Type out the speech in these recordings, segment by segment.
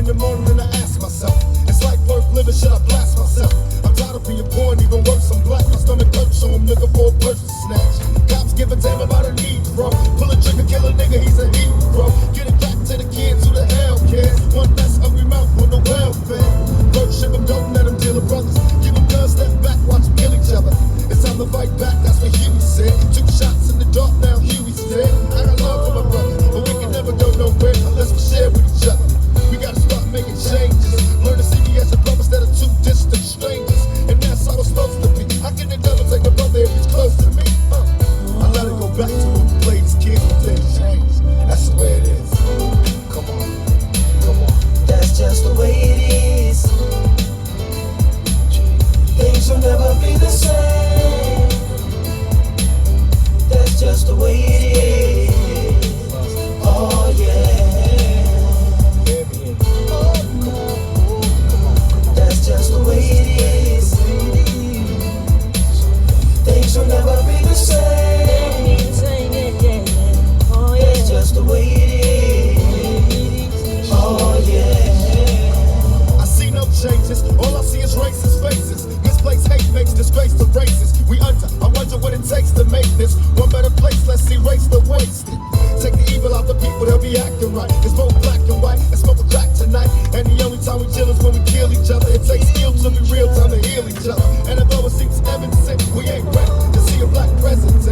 in the morning and I ask myself, it's like worth living, should I blast myself? I'm tired of being poor and even worse, I'm black. My stomach hurts, so I'm looking for a person to snatch. Cops give a damn about a need, bro. Pull a trigger, kill a nigga, he's a hero. Get it back to the kids, who the hell cares? One less hungry mouth on the welfare. First ship them, don't let them deal with brothers. Give them guns, step back, watch them kill each other. It's time to fight back, that's what Huey said. 2 shots in the dark, now Huey's dead. I got love for my brother, but we can never go nowhere unless we share with each other. We gotta start making changes. Learn to see me as a brother instead of 2 distant strangers. And that's how it's supposed to be. How can the devil take a brother if he's close to me? I let it go back to when we played as kids, but things changed. That's the way it is. Come on, come on. That's just the way it is. Things will never be the same. That's just the way it is. Oh yeah. That's just the way it is. Things will never be the same. That's just the way it is. Oh yeah. I see no changes, all I see is racist faces. Misplaced hate makes disgrace to races. We under, I wonder what it takes to make this one better place. Let's erase the wasted. Take the evil out the people, they'll be acting right. It's both black and white, and smoke a crack tonight. And the only time we chill is when we kill each other. It takes skill to be real time to heal each other. And although it seems evident, we ain't ready to see a black president.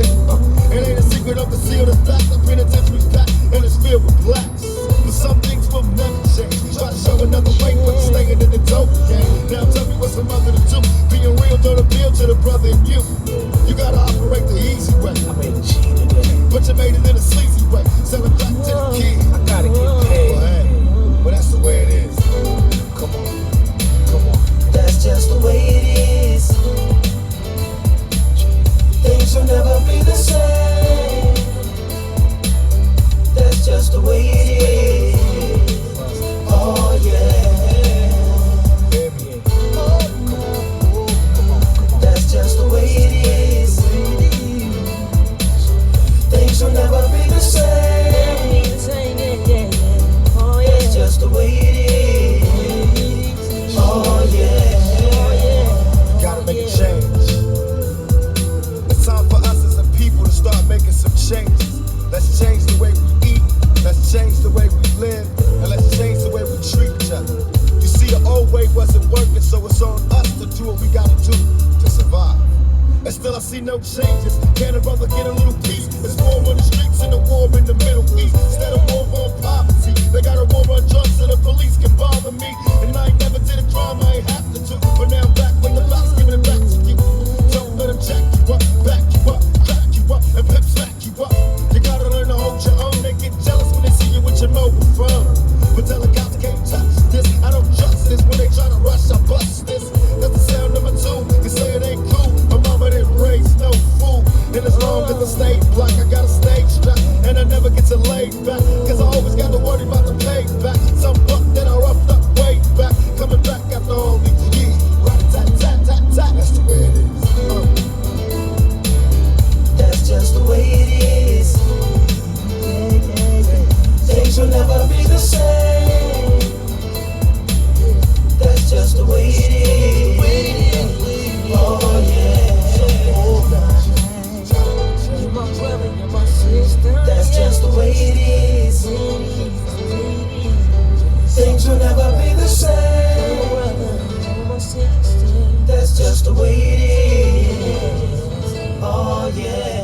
It ain't a secret of the seal, the fact. The penitentiary's packed and it's filled with blacks. But some things will never change. Try to show another way, but staying in the dope game. Now tell me what's a mother to do. Being real don't appeal to the brother in you. You gotta operate the easy way. I made a G today. But you made it in a sleazy way. Sell it back to the kid. I gotta get paid. Well, hey, well that's the way it is. Come on, come on. That's just the way it is. Things will never be the same. That's just the way it is. Oh yeah. That's just the way it is. Things will never be the same. That's just the way it is. Oh yeah. Gotta make a change. It's time for us as a people to start making some changes. Let's change the way we eat. Let's change the way we live. And let's change the way we treat each other. You see, the old way wasn't working, so it's on us to do what we gotta do to survive. And still I see no changes. Can a brother get a little peace? It's war on the streets and a war in the Middle East. Instead of war on poverty, they got a war on drugs so the police can bother me. And I ain't never did a crime I ain't have to do. But now I'm back with the box, giving it back to you. Don't let them jack you up, back you up, crack you up, and pimp smack you up. You gotta learn to hold your own. They get jealous when they see you with your mobile phone. But tell the cops can't touch this. I don't trust this. When they try to rush, I bust this. That's the sound of my tune. You say it ain't cool. My mama didn't raise no fool. And as long as I stay black, I got a stage strap. And I never get to lay back. Cause I always got to worry about the payback. Some buck that I roughed up way back. Coming back after all these years. Rat-a-tat-tat-tat-tat. That's the way it is. That's just the way it is. Things will never be the same. That's just the way it is. Oh yeah. That's just the way it is. Things will never be the same. That's just the way it is. Oh yeah.